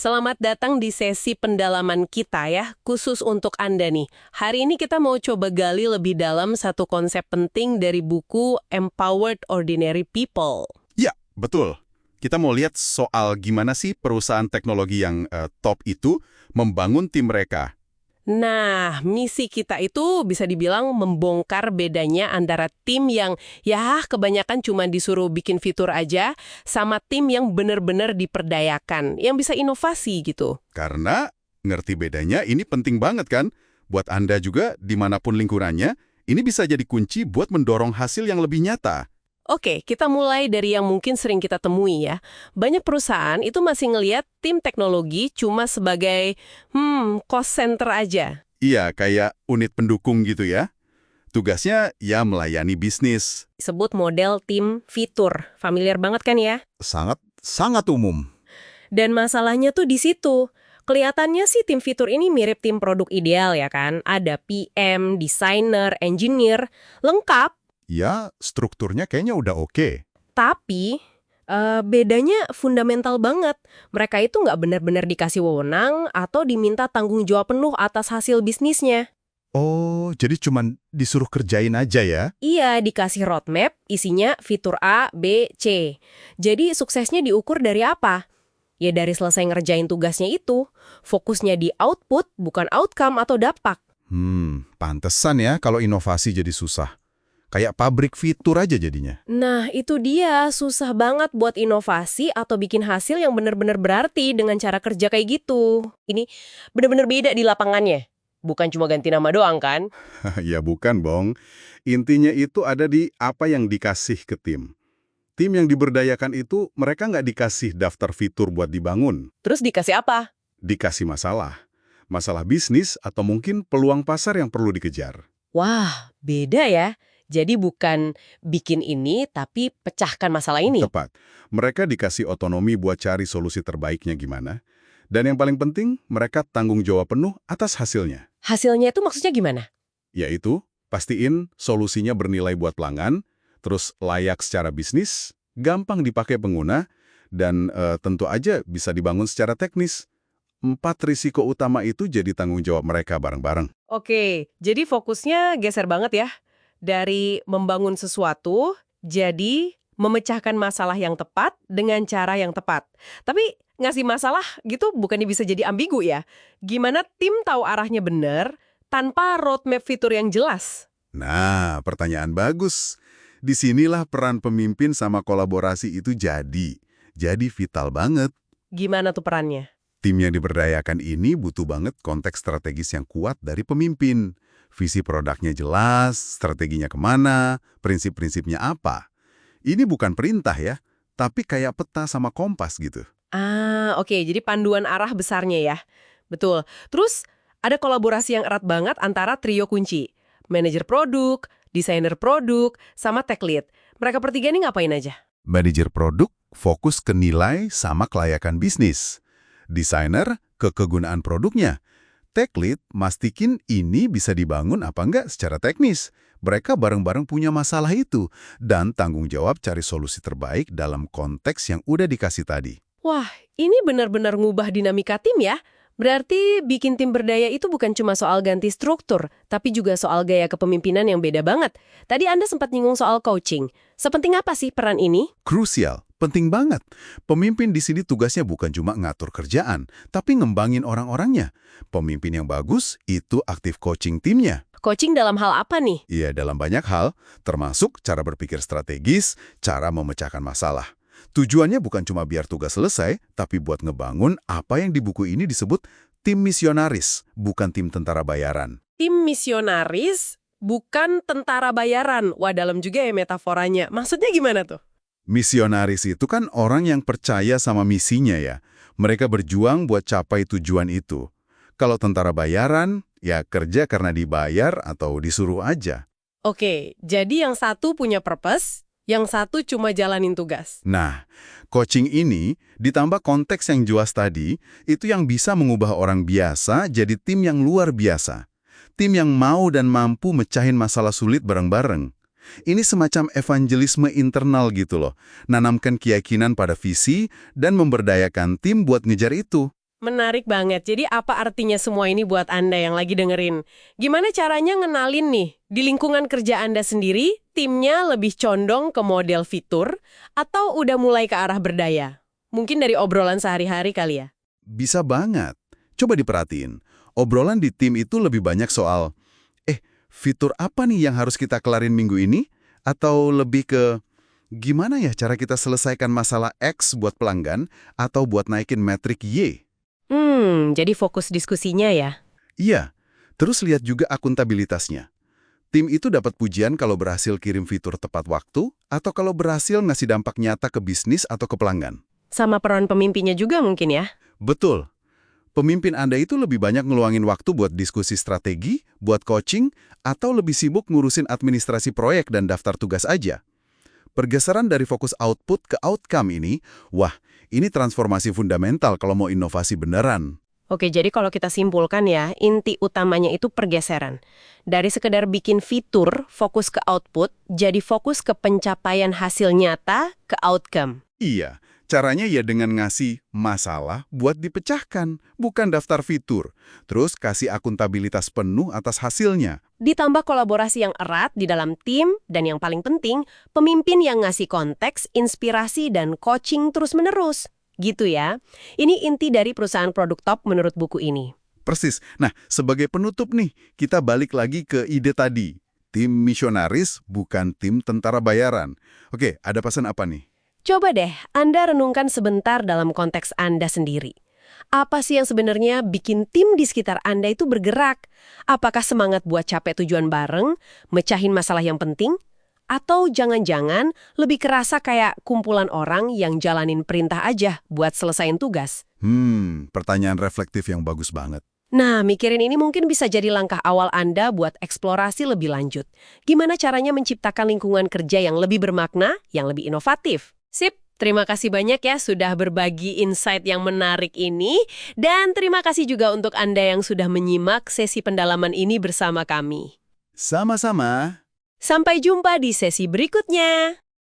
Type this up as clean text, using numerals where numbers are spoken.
Selamat datang di sesi pendalaman kita ya, khusus untuk Anda nih. Hari ini kita mau coba gali lebih dalam satu konsep penting dari buku Empowered Ordinary People. Ya, betul. Kita mau lihat soal gimana sih perusahaan teknologi yang top itu membangun tim mereka. Nah, misi kita itu bisa dibilang membongkar bedanya antara tim yang ya kebanyakan cuma disuruh bikin fitur aja, sama tim yang benar-benar diperdayakan, yang bisa inovasi gitu. Karena ngerti bedanya ini penting banget kan? Buat Anda juga, dimanapun lingkungannya, ini bisa jadi kunci buat mendorong hasil yang lebih nyata. Oke, kita mulai dari yang mungkin sering kita temui ya. Banyak perusahaan itu masih ngelihat tim teknologi cuma sebagai, cost center aja. Iya, kayak unit pendukung gitu ya. Tugasnya ya melayani bisnis. Disebut model tim fitur. Familiar banget kan ya? Sangat umum. Dan masalahnya tuh di situ. Kelihatannya sih tim fitur ini mirip tim produk ideal ya kan? Ada PM, desainer, engineer, lengkap. Ya, strukturnya kayaknya udah oke. Tapi bedanya fundamental banget. Mereka itu nggak benar-benar dikasih wewenang atau diminta tanggung jawab penuh atas hasil bisnisnya. Oh, jadi cuman disuruh kerjain aja ya? Iya, dikasih roadmap, isinya fitur A, B, C. Jadi suksesnya diukur dari apa? Ya dari selesai ngerjain tugasnya itu. Fokusnya di output, bukan outcome atau dampak. Pantesan ya kalau inovasi jadi susah. Kayak pabrik fitur aja jadinya. Nah, itu dia. Susah banget buat inovasi atau bikin hasil yang benar-benar berarti dengan cara kerja kayak gitu. Ini benar-benar beda di lapangannya. Bukan cuma ganti nama doang kan? Ya bukan, Bong. Intinya itu ada di apa yang dikasih ke tim. Tim yang diberdayakan itu mereka nggak dikasih daftar fitur buat dibangun. Terus dikasih apa? Dikasih masalah. Masalah bisnis atau mungkin peluang pasar yang perlu dikejar. Wah, beda ya. Jadi bukan bikin ini, tapi pecahkan masalah ini. Tepat. Mereka dikasih otonomi buat cari solusi terbaiknya gimana. Dan yang paling penting, mereka tanggung jawab penuh atas hasilnya. Hasilnya itu maksudnya gimana? Yaitu, pastiin solusinya bernilai buat pelanggan, terus layak secara bisnis, gampang dipakai pengguna, dan tentu aja bisa dibangun secara teknis. 4 risiko utama itu jadi tanggung jawab mereka bareng-bareng. Oke, jadi fokusnya geser banget ya. Dari membangun sesuatu, jadi memecahkan masalah yang tepat dengan cara yang tepat. Tapi ngasih masalah gitu bukannya bisa jadi ambigu ya? Gimana tim tahu arahnya benar tanpa roadmap fitur yang jelas? Nah, pertanyaan bagus. Disinilah peran pemimpin sama kolaborasi itu jadi vital banget. Gimana tuh perannya? Tim yang diberdayakan ini butuh banget konteks strategis yang kuat dari pemimpin. Visi produknya jelas, strateginya kemana, prinsip-prinsipnya apa. Ini bukan perintah ya, tapi kayak peta sama kompas gitu. Oke, jadi panduan arah besarnya ya. Betul. Terus ada kolaborasi yang erat banget antara trio kunci. Manajer produk, desainer produk, sama tech lead. Mereka bertiga ini ngapain aja? Manajer produk fokus ke nilai sama kelayakan bisnis. Desainer ke kegunaan produknya. Tech lead mastikin ini bisa dibangun apa enggak secara teknis. Mereka bareng-bareng punya masalah itu. Dan tanggung jawab cari solusi terbaik dalam konteks yang udah dikasih tadi. Wah, ini benar-benar ngubah dinamika tim ya. Berarti bikin tim berdaya itu bukan cuma soal ganti struktur, tapi juga soal gaya kepemimpinan yang beda banget. Tadi Anda sempat nyinggung soal coaching. Sepenting apa sih peran ini? Krusial, penting banget. Pemimpin di sini tugasnya bukan cuma ngatur kerjaan, tapi ngembangin orang-orangnya. Pemimpin yang bagus itu aktif coaching timnya. Coaching dalam hal apa nih? Iya, dalam banyak hal, termasuk cara berpikir strategis, cara memecahkan masalah. Tujuannya bukan cuma biar tugas selesai, tapi buat ngebangun apa yang di buku ini disebut tim misionaris, bukan tim tentara bayaran. Tim misionaris, bukan tentara bayaran. Wah, dalam juga ya metaforanya. Maksudnya gimana tuh? Misionaris itu kan orang yang percaya sama misinya ya. Mereka berjuang buat capai tujuan itu. Kalau tentara bayaran, ya kerja karena dibayar atau disuruh aja. Oke, jadi yang satu punya purpose, yang satu cuma jalanin tugas. Nah, coaching ini ditambah konteks yang jelas tadi, itu yang bisa mengubah orang biasa jadi tim yang luar biasa. Tim yang mau dan mampu mecahin masalah sulit bareng-bareng. Ini semacam evangelisme internal gitu loh. Nanamkan keyakinan pada visi dan memberdayakan tim buat ngejar itu. Menarik banget. Jadi apa artinya semua ini buat Anda yang lagi dengerin? Gimana caranya ngenalin nih, di lingkungan kerja Anda sendiri, timnya lebih condong ke model fitur, atau udah mulai ke arah berdaya? Mungkin dari obrolan sehari-hari kali ya? Bisa banget. Coba diperhatiin. Obrolan di tim itu lebih banyak soal, fitur apa nih yang harus kita kelarin minggu ini? Atau lebih ke, gimana ya cara kita selesaikan masalah X buat pelanggan atau buat naikin metrik Y? Jadi fokus diskusinya ya? Iya, terus lihat juga akuntabilitasnya. Tim itu dapat pujian kalau berhasil kirim fitur tepat waktu atau kalau berhasil ngasih dampak nyata ke bisnis atau ke pelanggan. Sama peran pemimpinnya juga mungkin ya? Betul. Pemimpin Anda itu lebih banyak ngeluangin waktu buat diskusi strategi, buat coaching, atau lebih sibuk ngurusin administrasi proyek dan daftar tugas aja. Pergeseran dari fokus output ke outcome ini, wah, ini transformasi fundamental kalau mau inovasi beneran. Oke, jadi kalau kita simpulkan ya, inti utamanya itu pergeseran. Dari sekedar bikin fitur, fokus ke output, jadi fokus ke pencapaian hasil nyata, ke outcome. Iya, caranya ya dengan ngasih masalah buat dipecahkan, bukan daftar fitur. Terus kasih akuntabilitas penuh atas hasilnya. Ditambah kolaborasi yang erat di dalam tim, dan yang paling penting, pemimpin yang ngasih konteks, inspirasi, dan coaching terus-menerus. Gitu ya. Ini inti dari perusahaan produk top menurut buku ini. Persis. Nah, sebagai penutup nih, kita balik lagi ke ide tadi. Tim misionaris bukan tim tentara bayaran. Oke, ada pesan apa nih? Coba deh, Anda renungkan sebentar dalam konteks Anda sendiri. Apa sih yang sebenarnya bikin tim di sekitar Anda itu bergerak? Apakah semangat buat capai tujuan bareng, mecahin masalah yang penting? Atau jangan-jangan lebih kerasa kayak kumpulan orang yang jalanin perintah aja buat selesain tugas? Pertanyaan reflektif yang bagus banget. Nah, mikirin ini mungkin bisa jadi langkah awal Anda buat eksplorasi lebih lanjut. Gimana caranya menciptakan lingkungan kerja yang lebih bermakna, yang lebih inovatif? Sip, terima kasih banyak ya sudah berbagi insight yang menarik ini. Dan terima kasih juga untuk Anda yang sudah menyimak sesi pendalaman ini bersama kami. Sama-sama. Sampai jumpa di sesi berikutnya.